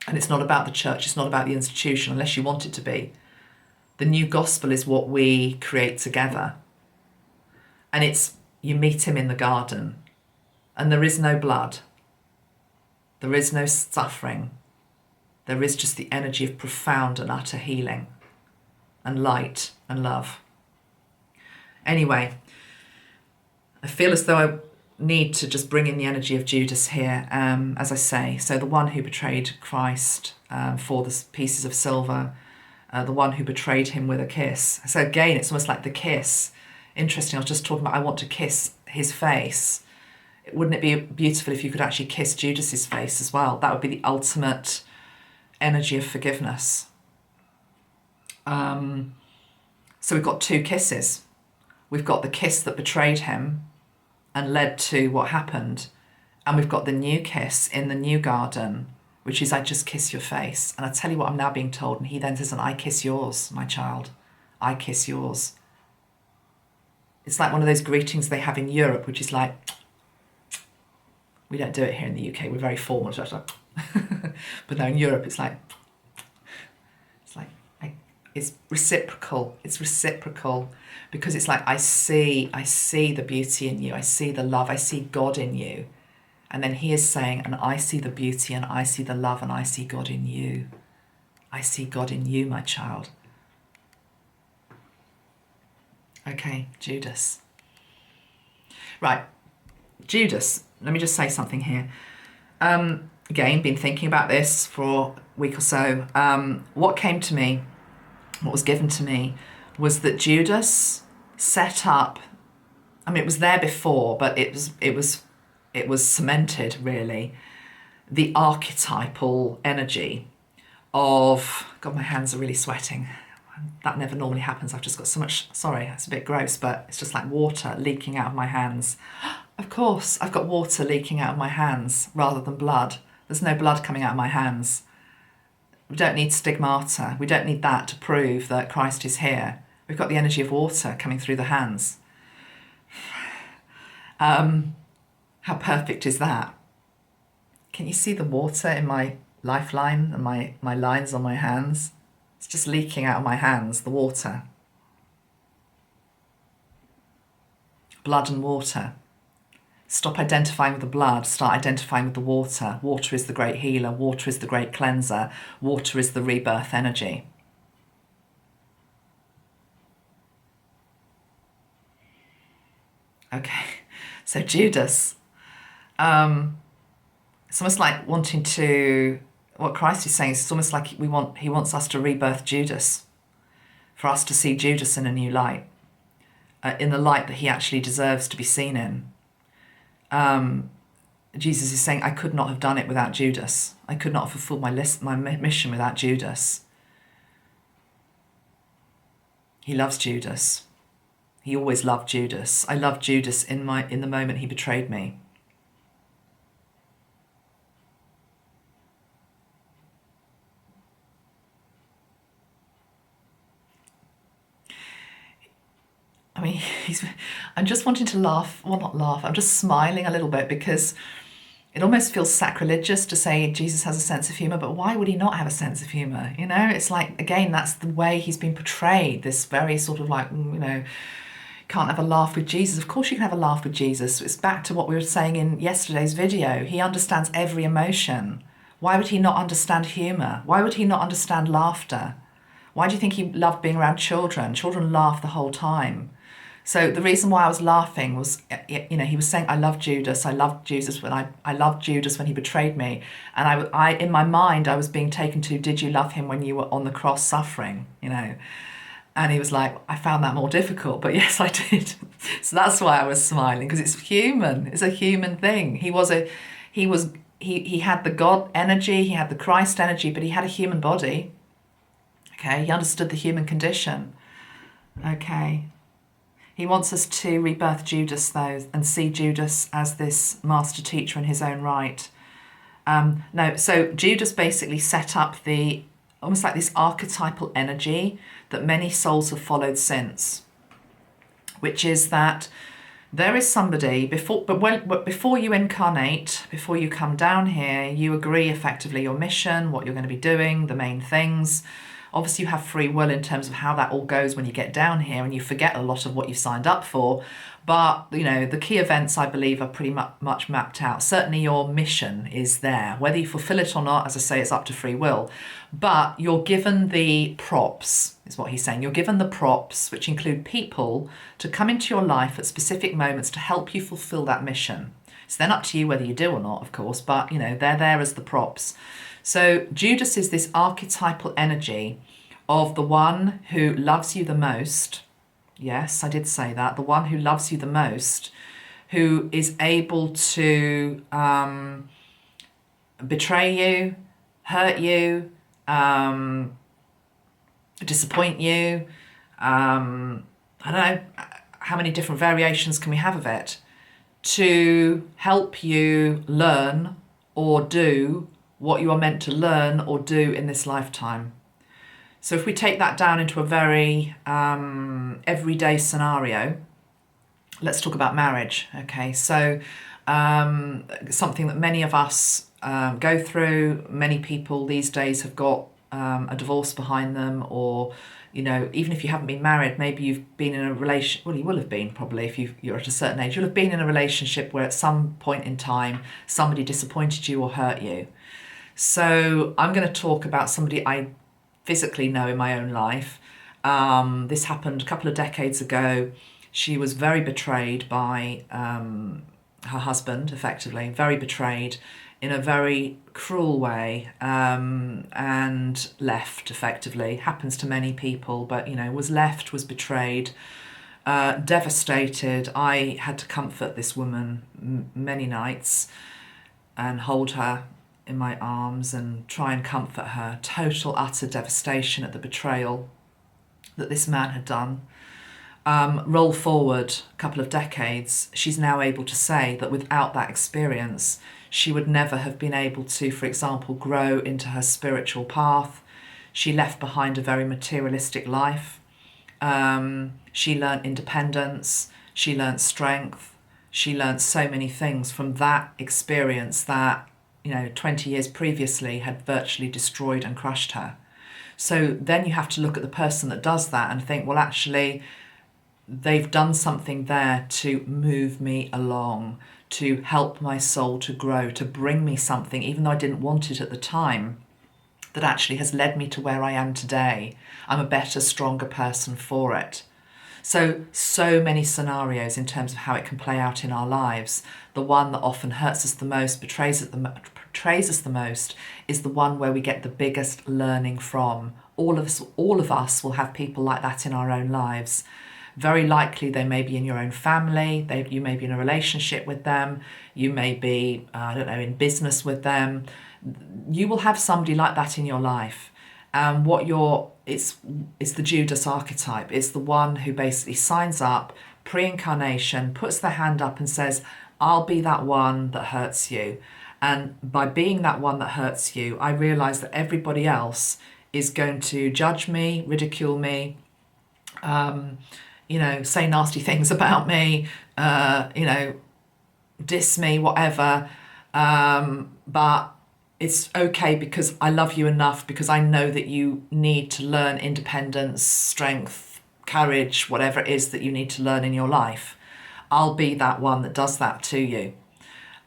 And it's not about the church. It's not about the institution, unless you want it to be. The new gospel is what we create together. And it's, you meet him in the garden. And there is no blood. There is no suffering. There is just the energy of profound and utter healing. And light and love. Anyway, I feel as though I need to just bring in the energy of Judas here, as I say. So the one who betrayed Christ for the pieces of silver, the one who betrayed him with a kiss. So again, it's almost like the kiss. Interesting, I was just talking about I want to kiss his face. Wouldn't it be beautiful if you could actually kiss Judas's face as well? That would be the ultimate energy of forgiveness. So we've got 2 kisses. We've got the kiss that betrayed him and led to what happened. And we've got the new kiss in the new garden, which is, I just kiss your face. And I tell you what I'm now being told. And he then says, and I kiss yours, my child. I kiss yours. It's like one of those greetings they have in Europe, which is like, we don't do it here in the UK. We're very formal. But no, in Europe, it's like, it's reciprocal. It's reciprocal because it's like, I see the beauty in you. I see the love. I see God in you. And then he is saying, and I see the beauty and I see the love and I see God in you. I see God in you, my child. Okay, Judas. Right, Judas. Let me just say something here. Again, been thinking about this for a week or so. What came to me, what was given to me, was that Judas set up. I mean, it was there before, but it was cemented, really. The archetypal energy of, God, my hands are really sweating. That never normally happens. I've just got so much, sorry, it's a bit gross, but it's just like water leaking out of my hands. Of course, I've got water leaking out of my hands rather than blood. There's no blood coming out of my hands. We don't need stigmata. We don't need that to prove that Christ is here. We've got the energy of water coming through the hands. How perfect is that? Can you see the water in my lifeline and my lines on my hands? It's just leaking out of my hands, the water. Blood and water. Stop identifying with the blood, start identifying with the water. Water is the great healer, water is the great cleanser, water is the rebirth energy. Okay, so Judas. It's almost like wanting to, what Christ is saying is it's almost like he wants us to rebirth Judas, for us to see Judas in a new light, in the light that he actually deserves to be seen in. Jesus is saying, I could not have done it without Judas. I could not have fulfilled my mission without Judas. He loves Judas. He always loved Judas. I loved Judas in the moment he betrayed me. I mean, I'm just wanting to laugh. Well, not laugh. I'm just smiling a little bit because it almost feels sacrilegious to say Jesus has a sense of humour, but why would he not have a sense of humour? You know, it's like, again, that's the way he's been portrayed, this very sort of like, you know, can't have a laugh with Jesus. Of course you can have a laugh with Jesus. It's back to what we were saying in yesterday's video. He understands every emotion. Why would he not understand humour? Why would he not understand laughter? Why do you think he loved being around children? Children laugh the whole time. So the reason why I was laughing was, you know, he was saying, I love Judas. I loved Jesus when I loved Judas when he betrayed me. And I in my mind, I was being taken to, did you love him when you were on the cross suffering? You know, and he was like, I found that more difficult, but yes, I did. So that's why I was smiling, because it's human. It's a human thing. He had the God energy, he had the Christ energy, but he had a human body. Okay, he understood the human condition. Okay. He wants us to rebirth Judas, though, and see Judas as this master teacher in his own right. So Judas basically set up almost like this archetypal energy that many souls have followed since, which is that there is somebody before you incarnate, before you come down here, you agree effectively your mission, what you're going to be doing, the main things. Obviously, you have free will in terms of how that all goes when you get down here, and you forget a lot of what you signed up for. But, you know, the key events, I believe, are pretty much mapped out. Certainly your mission is there. Whether you fulfill it or not, as I say, it's up to free will. But you're given the props, is what he's saying. You're given the props, which include people, to come into your life at specific moments to help you fulfill that mission. It's then up to you whether you do or not, of course, but, you know, they're there as the props. So Judas is this archetypal energy of the one who loves you the most. Yes, I did say that. The one who loves you the most, who is able to betray you, hurt you, disappoint you. I don't know, how many different variations can we have of it? To help you learn or do what you are meant to learn or do in this lifetime. So if we take that down into a very everyday scenario, let's talk about marriage. Okay, so something that many of us go through. Many people these days have got a divorce behind them, or, you know, even if you haven't been married, maybe you've been in a relation. Well, you will have been probably if you're at a certain age. You'll have been in a relationship where at some point in time somebody disappointed you or hurt you. So I'm going to talk about somebody I physically know in my own life. This happened a couple of decades ago. She was very betrayed by her husband, effectively, very betrayed in a very cruel way, and left, effectively. Happens to many people, but, you know, was betrayed, devastated. I had to comfort this woman many nights and hold her in my arms and try and comfort her. Total, utter devastation at the betrayal. that this man had done. Roll forward a couple of decades, she's now able to say that without that experience, she would never have been able to, for example, grow into her spiritual path. She left behind a very materialistic life. She learnt independence. She learnt strength. She learnt so many things from that experience that, 20 years previously had virtually destroyed and crushed her. So then you have to look at the person that does that and think, well, actually, they've done something there to move me along, to help my soul to grow, to bring me something, even though I didn't want it at the time, that actually has led me to where I am today. I'm a better, stronger person for it. So many scenarios in terms of how it can play out in our lives. The one that often hurts us the most, betrays us the most, is the one where we get the biggest learning from. All of us will have people like that in our own lives. Very likely they may be in your own family, you may be in a relationship with them, you may be, in business with them. You will have somebody like that in your life. And it's the Judas archetype. It's the one who basically signs up, pre-incarnation, puts their hand up and says, I'll be that one that hurts you. And by being that one that hurts you, I realise that everybody else is going to judge me, ridicule me, say nasty things about me, diss me, whatever. But it's okay because I love you enough, because I know that you need to learn independence, strength, courage, whatever it is that you need to learn in your life. I'll be that one that does that to you.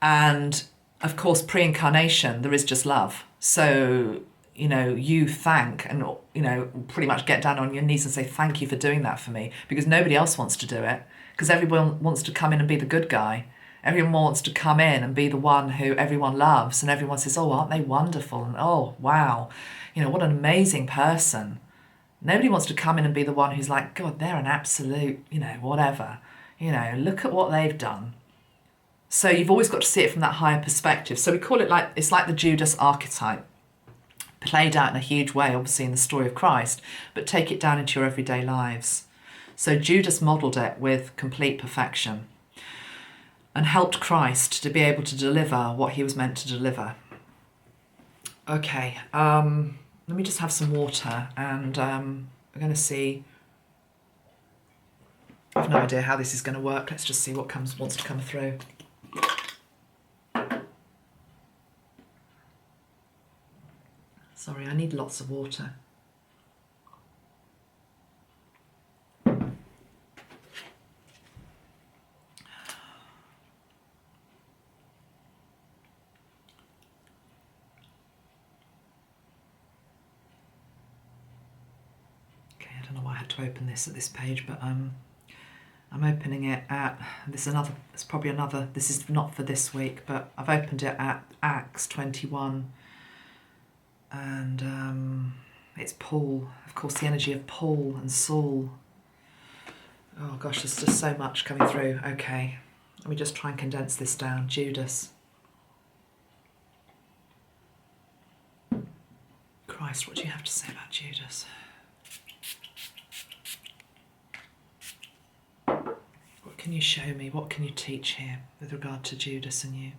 And of course, pre-incarnation, there is just love. So, you thank and, pretty much get down on your knees and say, thank you for doing that for me, because nobody else wants to do it, because everyone wants to come in and be the good guy. Everyone wants to come in and be the one who everyone loves, and everyone says, oh, aren't they wonderful? And oh, wow, what an amazing person. Nobody wants to come in and be the one who's like, God, they're an absolute, whatever. Look at what they've done. So you've always got to see it from that higher perspective. So we call it it's like the Judas archetype, played out in a huge way, obviously, in the story of Christ, but take it down into your everyday lives. So Judas modelled it with complete perfection and helped Christ to be able to deliver what he was meant to deliver. Okay, let me just have some water, and we're going to see. I have no idea how this is going to work. Let's just see what wants to come through. Sorry, I need lots of water. I don't know why I had to open this at this page, but I'm opening it at, this is not for this week, but I've opened it at Acts 21, and it's Paul, of course, the energy of Paul and Saul. Oh gosh, there's just so much coming through. Okay, let me just try and condense this down. Judas. Christ, what do you have to say about Judas? What can you show me? What can you teach here with regard to Judas and you?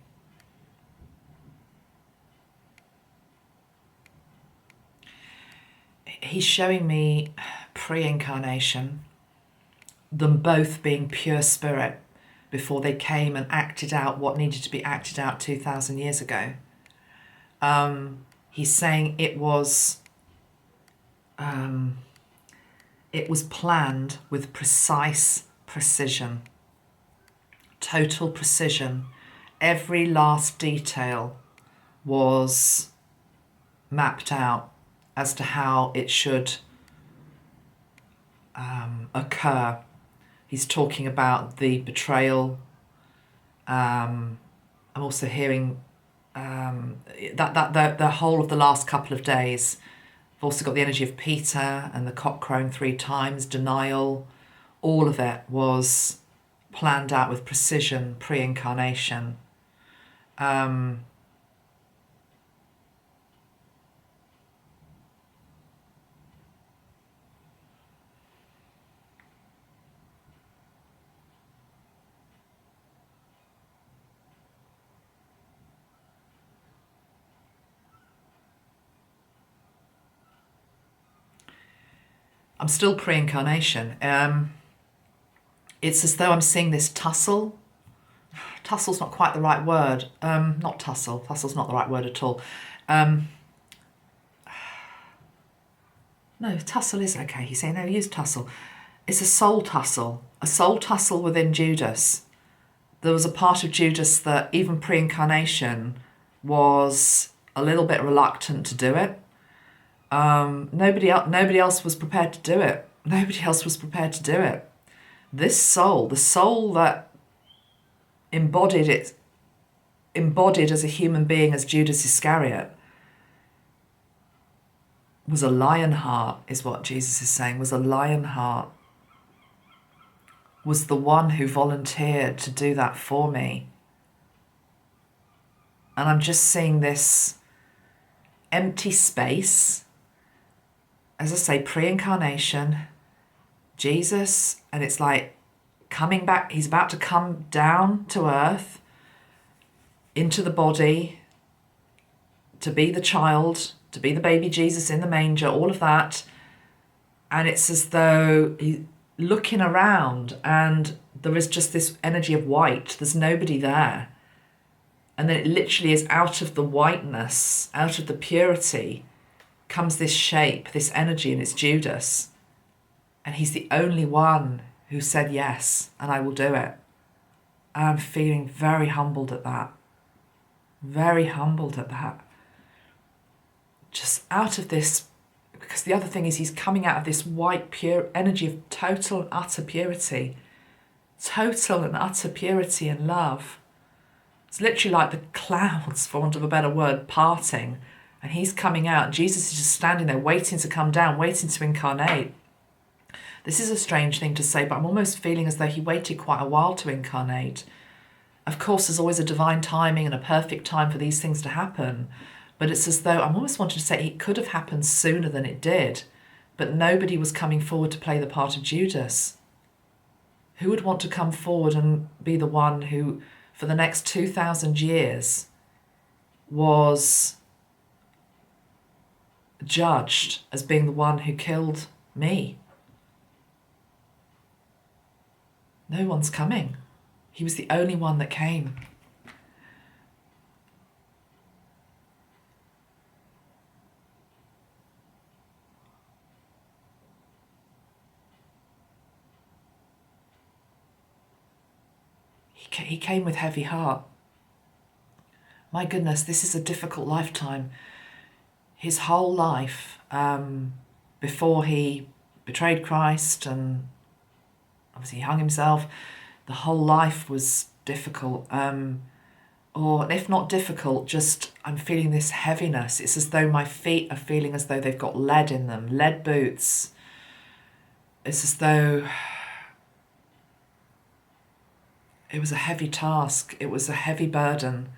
He's showing me pre-incarnation, them both being pure spirit before they came and acted out what needed to be acted out 2,000 years ago. He's saying it was planned with precise precision, total precision. Every last detail was mapped out as to how it should occur. He's talking about the betrayal. I'm also hearing that the whole of the last couple of days. I've also got the energy of Peter and the cock crowing 3 times, denial. All of it was planned out with precision, pre-incarnation. I'm still pre-incarnation. It's as though I'm seeing this tussle. Tussle's not quite the right word. Not tussle. Tussle's not the right word at all. No, tussle is okay. He's saying, no, use tussle. It's a soul tussle. A soul tussle within Judas. There was a part of Judas that even pre-incarnation was a little bit reluctant to do it. Nobody else was prepared to do it. Nobody else was prepared to do it. This soul, the soul that embodied as a human being as Judas Iscariot, was a lion heart, is what Jesus is saying, was a lion heart, was the one who volunteered to do that for me. And I'm just seeing this empty space, as I say, pre-incarnation, Jesus, and it's like coming back, he's about to come down to earth, into the body, to be the child, to be the baby Jesus in the manger, all of that. And it's as though he's looking around and there is just this energy of white. There's nobody there. And then it literally is out of the whiteness, out of the purity, comes this shape, this energy, and it's Judas. And he's the only one who said yes, and I will do it. And I'm feeling very humbled at that. Very humbled at that. Just out of this, because the other thing is he's coming out of this white, pure energy of total and utter purity. Total and utter purity and love. It's literally like the clouds, for want of a better word, parting. And he's coming out. And Jesus is just standing there waiting to come down, waiting to incarnate. This is a strange thing to say, but I'm almost feeling as though he waited quite a while to incarnate. Of course, there's always a divine timing and a perfect time for these things to happen. But it's as though I'm almost wanting to say it could have happened sooner than it did. But nobody was coming forward to play the part of Judas. Who would want to come forward and be the one who, for the next 2,000 years, was judged as being the one who killed me? No one's coming. He was the only one that came. He came with heavy heart. My goodness, this is a difficult lifetime. His whole life, before he betrayed Christ and obviously he hung himself, the whole life was difficult. Or if not difficult, just I'm feeling this heaviness. It's as though my feet are feeling as though they've got lead in them, lead boots. It's as though it was a heavy task. It was a heavy burden.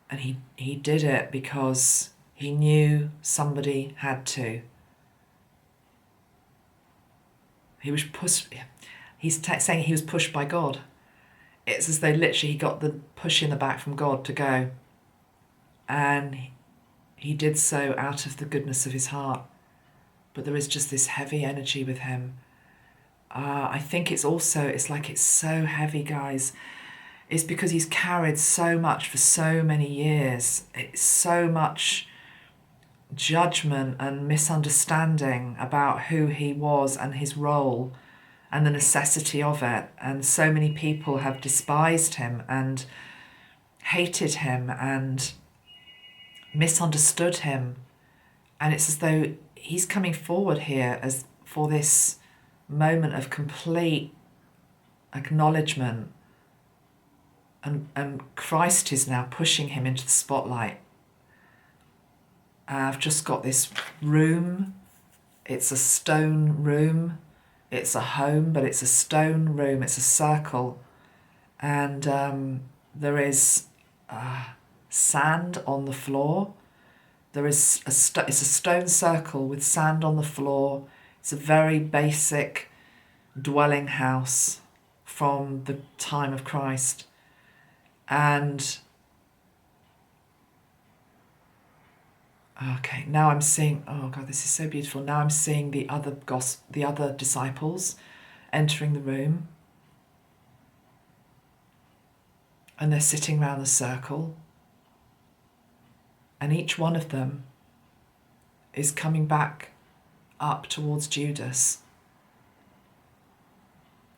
And he did it because he knew somebody had to. He was pushed. He's saying he was pushed by God. It's as though literally he got the push in the back from God to go. And he did so out of the goodness of his heart. But there is just this heavy energy with him. I think it's like it's so heavy, guys. It's because he's carried so much for so many years. It's so much judgment and misunderstanding about who he was and his role and the necessity of it. And so many people have despised him and hated him and misunderstood him. And it's as though he's coming forward here as for this moment of complete acknowledgement. And Christ is now pushing him into the spotlight. I've just got this room. It's a stone room. It's a home, but it's a stone room. It's a circle. And there is sand on the floor. There is it's a stone circle with sand on the floor. It's a very basic dwelling house from the time of Christ. And Okay, now I'm seeing, oh God, this is so beautiful. Now I'm seeing the other disciples entering the room. And they're sitting round the circle. And each one of them is coming back up towards Judas.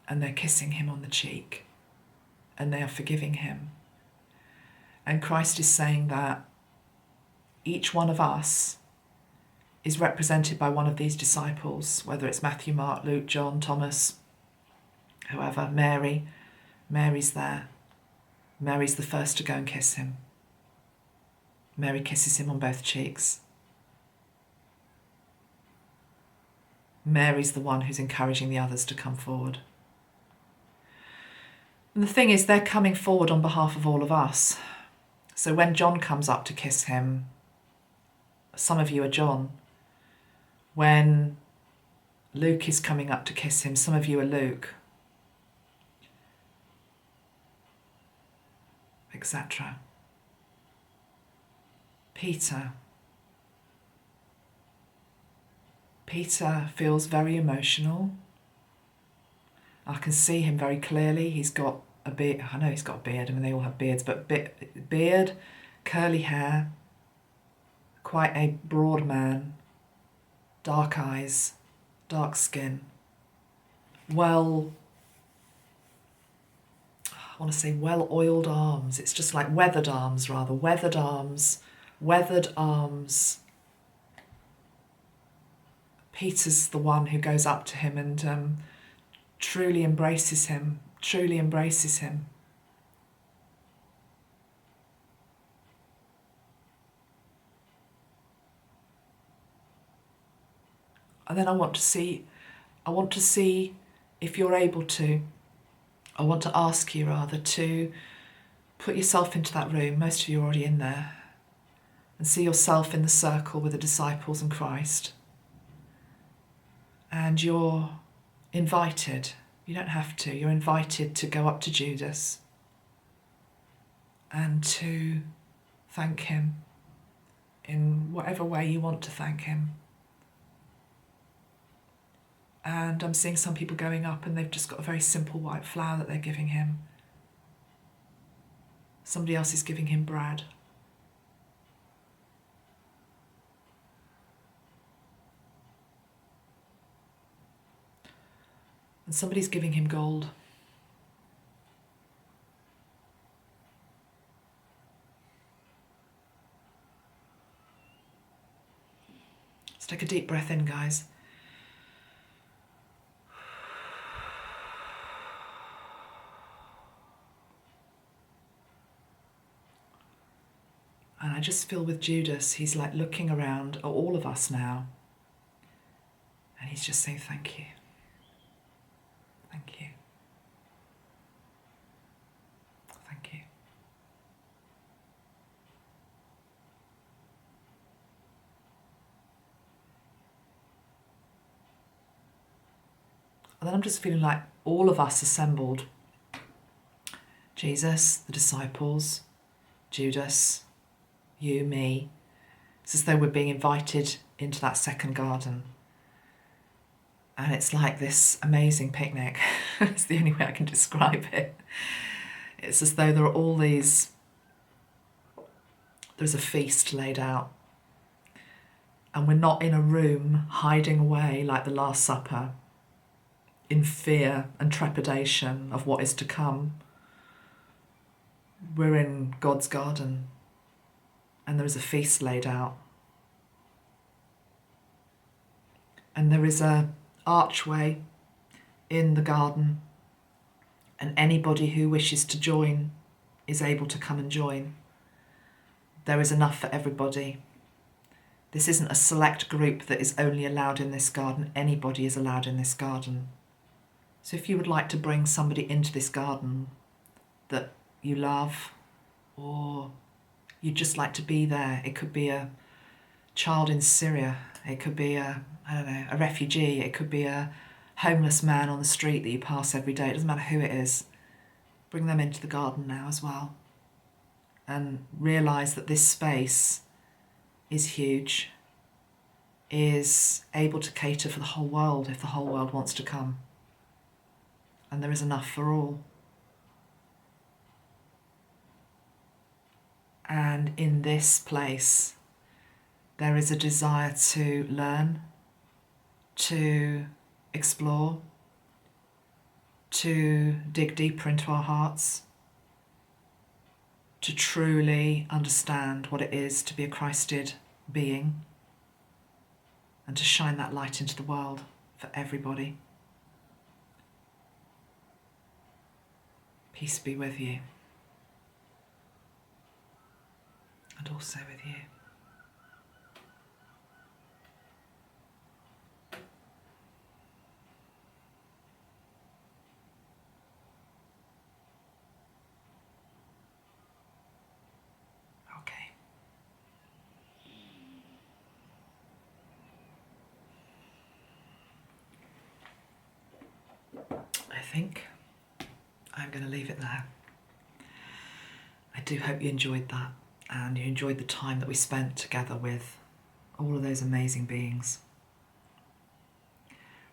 And they're kissing him on the cheek. And they are forgiving him. And Christ is saying that each one of us is represented by one of these disciples, whether it's Matthew, Mark, Luke, John, Thomas, whoever, Mary. Mary's there. Mary's the first to go and kiss him. Mary kisses him on both cheeks. Mary's the one who's encouraging the others to come forward. And the thing is, they're coming forward on behalf of all of us. So when John comes up to kiss him, some of you are John. When Luke is coming up to kiss him, some of you are Luke, etc. Peter feels very emotional. I can see him very clearly. He's got a beard. I know he's got a beard. I mean, they all have beards, but beard, curly hair, quite a broad man, dark eyes, dark skin, well-oiled arms. It's just like weathered arms, rather. Weathered arms. Peter's the one who goes up to him and truly embraces him. And then I want to see if you're able to, I want to ask you rather to put yourself into that room. Most of you are already in there. And see yourself in the circle with the disciples and Christ. And you're invited. You don't have to. You're invited to go up to Judas and to thank him in whatever way you want to thank him. And I'm seeing some people going up and they've just got a very simple white flower that they're giving him. Somebody else is giving him bread. And somebody's giving him gold. Let's take a deep breath in, guys. And I just feel with Judas, he's like looking around at all of us now. And he's just saying, thank you. Thank you. Thank you. And then I'm just feeling like all of us assembled. Jesus, the disciples, Judas, you, me. It's as though we're being invited into that second garden. And it's like this amazing picnic. It's the only way I can describe it. It's as though there are all these... There's a feast laid out. And we're not in a room hiding away like the Last Supper in fear and trepidation of what is to come. We're in God's garden. And there is a feast laid out. And there is a archway in the garden, and anybody who wishes to join is able to come and join. There is enough for everybody. This isn't a select group that is only allowed in this garden. Anybody is allowed in this garden. So if you would like to bring somebody into this garden that you love, or you'd just like to be there, it could be a child in Syria, it could be a refugee, it could be a homeless man on the street that you pass every day. It doesn't matter who it is. Bring them into the garden now as well. And realise that this space is huge, is able to cater for the whole world if the whole world wants to come. And there is enough for all. And in this place, there is a desire to learn, to explore, to dig deeper into our hearts, to truly understand what it is to be a Christed being, and to shine that light into the world for everybody. Peace be with you, and also with you. Okay. I think I'm going to leave it there. I do hope you enjoyed that, and you enjoyed the time that we spent together with all of those amazing beings.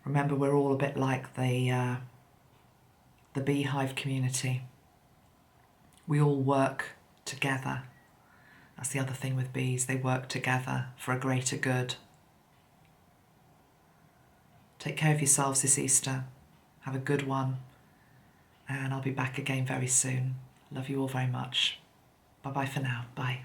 Remember, we're all a bit like the Bee Hive community. We all work together. That's the other thing with bees. They work together for a greater good. Take care of yourselves this Easter. Have a good one. And I'll be back again very soon. Love you all very much. Bye-bye for now. Bye.